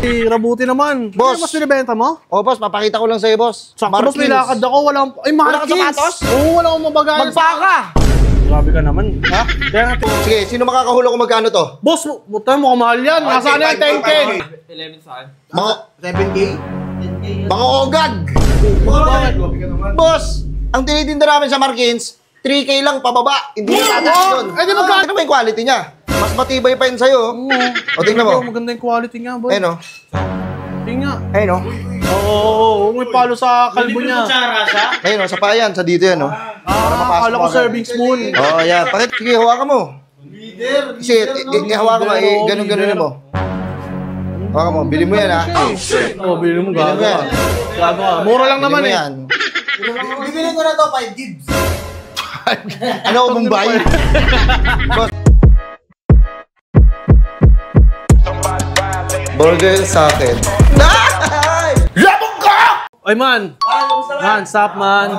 Rabuti naman. Boss. Mas binibenta mo? O boss, papakita ko lang sa'yo boss. Sakto boss, may lakad ako. Walang... Ay, Wala kang sapatos? Oo, wala akong mabagayan. Magpaka! Grabe ka naman. Ha? Kaya nga... Sige, sino makakahula kung magkano to? Boss, mukhang mahal yan. Nasaan yan? 10K. 11 sa akin. Mga 7K? mga ogag! Boss, ang tinitinda namin sa Markins, 3K lang pababa. Hindi na tataas yun. Eh, di magkano? Tingnan mo yung quality niya. Mas matibay pa yun sa'yo. O, tingnan mo. Maganda yung quality nga, boss. Ayun o. Tingnan. Ayun o. Oo, may palo sa kalbo niya. Ayun o, sa payan. Sa dito yan o. Akala ko serving spoon. Oh, yan. Pakit, sige, hawakan mo. Kasi, hawakan mo. Ganun-ganunin mo. Hawakan mo. Bili mo yan ha. Oo, bili mo Bili mo yan. gago ka. Mura lang naman Bili mo eh. yan. Bibili ko na to 5 gigs. Ano, Mumbai? Boss. Burger sa akin. Labog ka! Ay man! Man, stop man.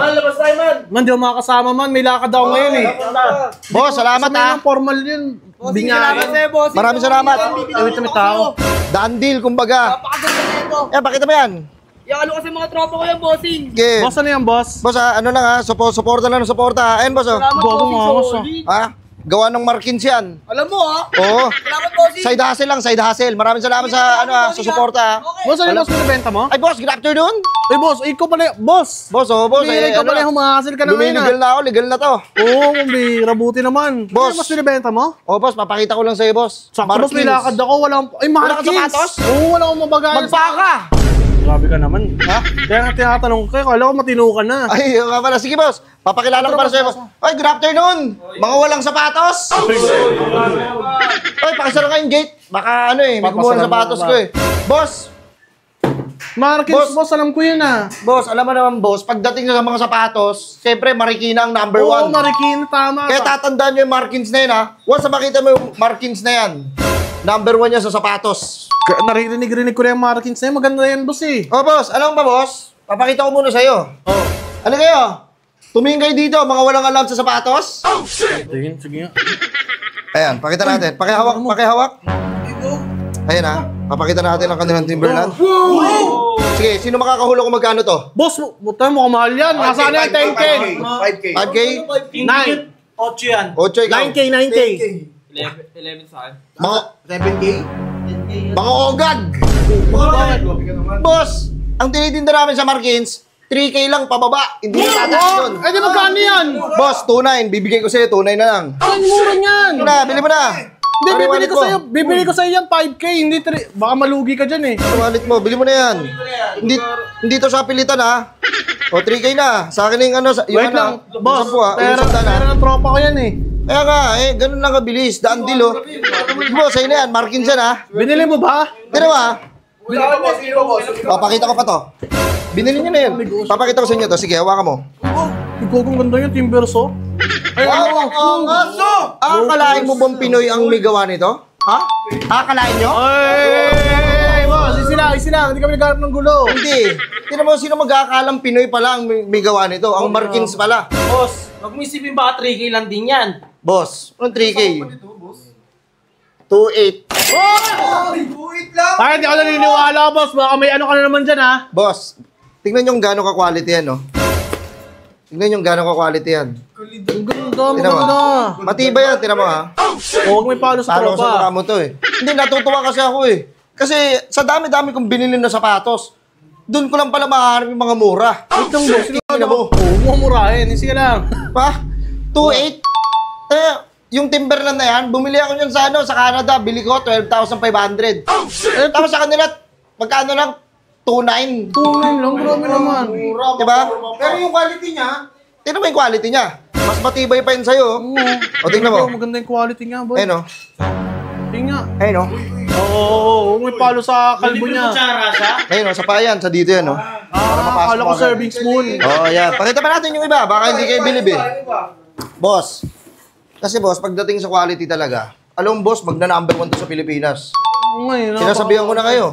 Labas tayo man. Man, di ako makakasama man. May lakad ako ngayon eh. Boss, salamat ha. Formal yun. Binyayan. Maraming salamat. Wait, may tao. Daan deal, kumbaga. Napakaganda na ito. Eh, pakita mo yan. Yung ano kasi mga tropa ko yan, bossing. Okay. Boss, ano yan, boss? Boss, ano lang ha. Suporta lang ng suporta. Ayun, boss. Oh. Salamat, Bago bossing. nga, boss, Solid. Ha? Gawa ng Markins yan. Alam mo, ha? Oo. Salamat, bossing. Side hustle lang, side hustle. Maraming salamat sa, sa suporta ha. Okay. Boss, ano yung boss binibenta mo? Ay, boss, good afternoon. Eh, boss, ikaw pala. Boss! Boss, boss. Hindi, ikaw pala humahasil ka na ngayon Lumiligal na ako, legal na to. Oo, Rabuti naman. Boss. Ano mas binibenta mo? Oh, boss, papakita ko lang sa'yo, boss. Sakto boss, may lakad ako. Walang... Ay, Wala kang sapatos? Oo, wala akong mabagayan. Magpaka! Grabe ka naman. Ha? Kaya nga tinatanong ko, kala ko matino ka na. Ay, yung nga pala. Sige, boss. Papakilala ko para sa'yo, boss. Ay, good afternoon. Mga walang sapatos. Ay, pakisara ka yung gate. Baka ano eh, may kumuha ng sapatos ko eh. Boss, Markins, boss, alam ko yun ah. boss, alam mo naman, boss, pagdating sa mga sapatos, siyempre, Marikina ang number Oo, one. Marikina, tama. Kaya tatandaan nyo yung Markins na yun, ha? Once na makita mo yung Markins na yan, number one yan sa sapatos. Naririnig ko na yung Markins na yun. Maganda yan, boss eh. Oh, boss, alam mo ba, boss? Papakita ko muna sa'yo. Oh. Ano kayo? Tumingin kayo dito, mga walang alam sa sapatos. Tingin, sige nga. Ayan, pakita natin. Pakihawak, pakihawak. Ayan ha, papakita natin ang kanilang Timberland. Sige, sino makakahula kung magkano to? Boss, mukhang mahal yan. Nasaan yan? 10K. 5K? 9. 8 yan. 8 ikaw. 9K, 9K. 11 sa akin. Mga, 7K? mga ogag! Boss, ang tinitinda namin sa Markins, 3K lang pababa. Hindi na tataas yun. Eh, di magkano yan? Boss, 2.9. Bibigay ko sa'yo, 2.9 na lang. Ang mura niyan. Bili mo na, bili mo na. Hindi, Ano wallet mo? bibili ko sa'yo yan 5K. Hindi, baka malugi ka dyan eh. Ano wallet mo? Bili mo na yan. Hindi to sa pilitan ha. O, 3K na. Sa akin yung ano, yung Wait lang, ano, boss. yung sanda na. Pera ng tropa ko yan eh. Kaya nga, ganun lang kabilis. Daan deal, oh. Boss, ayun na yan. Markins yan, ha. Binili mo ba? Tira ba? Papakita ko pa to. Binili niyo na yan. Papakita ko sa inyo to. Sige, hawakan mo. Ikaw kung ganda yun, Timberso. Ay, Akalain mo bang Pinoy ang may gawa nito? Ha? Akalain nyo? Ay, boss, sila. Hindi kami nagharap ng gulo. Hindi. Tira mo, sino mag-aakalang Pinoy pala ang may gawa nito? Ang Markins pala. Boss, wag mo isipin baka 3K lang din yan. Boss, anong 3K? 2.8. Ay, hindi ako naniniwala, boss. Baka may ano ka na naman dyan, ha? Boss, tingnan nyo gano'ng ka-quality yan, no? Tingnan nyo gano'ng ka-quality yan. Ang ganda, Tira mo. maganda. Matibay yan, tira mo, ha? Huwag may palo sa Talo ko sa mukha tropa. mo to eh. Hindi, natutuwa kasi ako eh. Kasi sa dami-dami kong binili na sapatos, doon ko lang pala makahanap yung mga mura. Wait lang, boss. Tingnan mo. Oo, mumurahin. Sige lang. Pa? 2.8? Yung Timberland na yan, bumili ako niyan sa sa Canada, bili ko 12,500. Tapos sa kanila, magkano lang? 2.9. Tunay lang, grabe naman. Diba? Pero yung quality niya, Tingnan mo yung quality niya. Mas matibay pa yun sa'yo. O, tingnan mo. Maganda yung quality nga, boss. Ayun o. Tingnan. Ayun o. Oo, may palo sa kalbo niya. Ayun o, sa payan, sa dito yan o. Akala ko serving spoon. Oh, yan. Pakita pa natin yung iba. Baka hindi kayo bilib eh. Boss. Kasi boss, pagdating sa quality talaga, alam mo boss, magna-number 1 to sa Pilipinas. Ngayon, Sinasabihan ko na kayo.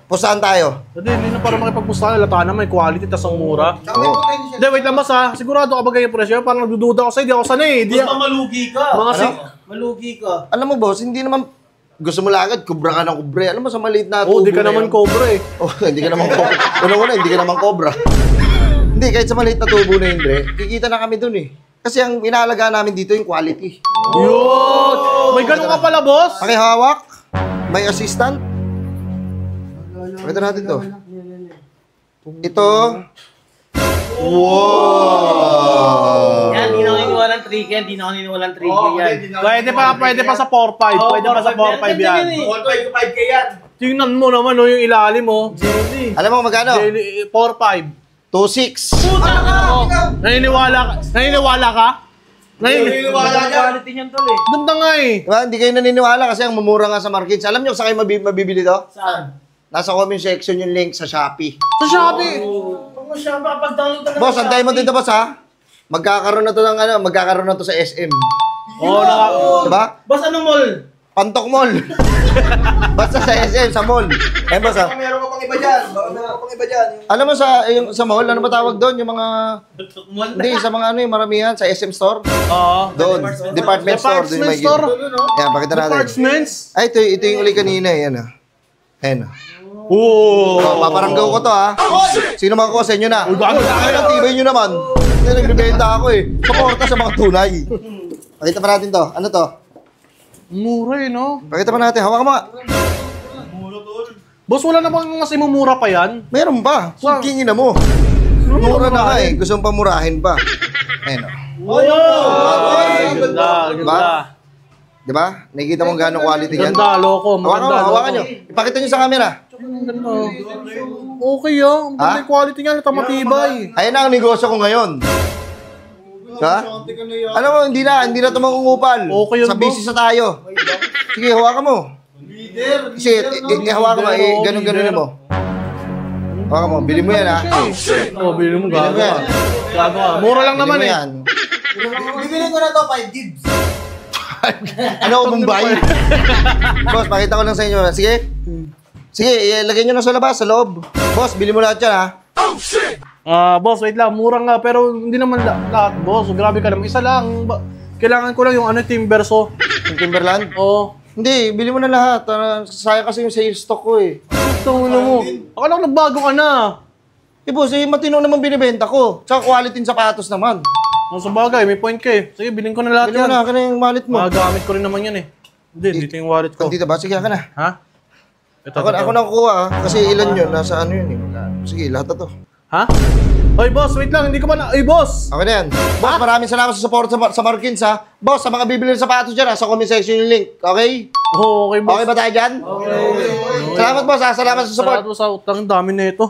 Pustahan tayo. Hindi na para makipagpustahan. Lata na may quality, tas ang mura. Oo. Hindi, wait lang, boss ha. Sigurado ka ba ganyan presyo? Parang nagdududa ako sa'yo. Di ako sanay. Basta malugi ka. Mga Ano? Malugi ka. Alam mo boss, hindi naman gusto mo lang agad, kubra ka ng kubre. Alam mo sa maliit na Oo, tubo di ka na naman yun? cobra eh. Oh, hindi ka naman cobra. Una-una, hindi ka naman cobra. Hindi, kahit sa maliit na tubo na yun, Dre, kikita na kami dun eh. Kasi ang inaalagaan namin dito yung quality. Yun! May ganun ka pala, boss? Pakihawak, may assistant. Pakita natin to. Ito. Wow! Yan, di na ako niniwalang trick yan. Di na ako niniwalang trick yan. Pwede pa sa 4-5. Pwede pa sa 4-5 yan. 1.5K yan. Tingnan mo naman, oh, yung ilalim mo. Alam mo magkano? 4-5. 2.6. Naniniwala ka? Naniniwala niya. Quality niyan tol eh. Ganda nga eh. Diba? Hindi kayo naniniwala kasi ang mumura nga sa markets. Alam niyo kung saan kayo mabibili to? Saan? Nasa comment section yung link sa Shopee. Sa Shopee. Kung mo siya makapag-download na Boss, antayin mo dito boss ha. Magkakaroon na to ng ano, magkakaroon na to sa SM. Diba? Boss, anong mall? Pantok Mall. Basta sa SM, sa mall. Eh boss ha. Meron ka pang iba dyan. Baka meron ka pang iba dyan. Alam mo sa mall, ano ba tawag doon? Yung mga, Mall? hindi, sa mga ano yung maramihan, sa SM store. Oo. Doon, department store. Doon yung Department may store. Yan, pakita natin. Departments. Ay, ito yung uli kanina eh. Yan ah. Ayan ah. Oo. So, paparanggaw ko to ha. Sino mga ko sa inyo na? Uy, bago na Ay, ang tibay nyo naman. Hindi, nagbibenta ako eh. Suporta sa mga tunay. Pakita pa natin to. Ano to? Mura eh, no? Pakita pa natin. Hawak ka mga. Boss, wala namang mas imumura pa yan. Meron ba? Kingin na mo. Mura na nga eh. Gusto mong pamurahin pa. Ayan o. Ganda, Diba? Diba? Nakikita mo gano'ng quality yan? Ganda, loko. Hawakan mo, Maganda, hawakan nyo. loko. Ipakita nyo sa camera. Ganda. Okay ah. Ang ganda yung quality niya. Tamatibay. Ayan na ang negosyo ko ngayon. Ha? Alam mo, hindi na ito mangungupal. Okay yun, Sa boss. business na tayo. Sige, hawakan mo. Kasi, hawakan mo, ganun-ganun mo. Hawakan mo, bili mo yan ha. Oh, bilhin mo Bili mo yan. gago ah. Mura lang naman Bili mo eh. yan. Bibili ko na to 5 gigs. Ano ko Bombay? Boss, pakita ko lang sa inyo. Sige. Sige, ilagay nyo na sa labas, sa loob. Boss, bili mo lahat yan ha. Boss, wait lang. Mura nga. Pero hindi naman lahat, boss. Grabe ka naman. Isa lang. Kailangan ko lang yung Timberso. Yung Timberland? Oo. Hindi, bili mo na lahat. Sayang kasi yung sales stock ko eh. Ito mo. Akala ko nagbago ka na. Eh boss, matino naman binibenta ko. Tsaka quality ng sapatos naman. Sa bagay, may point ka eh. Sige, bilhin ko na lahat Bili mo yan. na, akin na yung wallet mo. Magagamit ko rin naman yan eh. Hindi, dito yung wallet ko. Dito ba? Sige, akin na. Ha? Ito, Ako na kukuha ah. Kasi ilan yun? Nasa ano yun eh. Sige, lahat na to. Ha? Oy, boss, wait lang. Hindi ko pa na... Oy, boss! Okay na yan. Boss, maraming salamat sa support sa Markins ha. Boss, sa mga bibili ng sapatos dyan ha, sa comment section yung link. Okay? Oo, okay, boss. Okay ba tayo dyan? Okay. Salamat boss ha. Salamat sa support. Salamat sa utang. Dami na ito.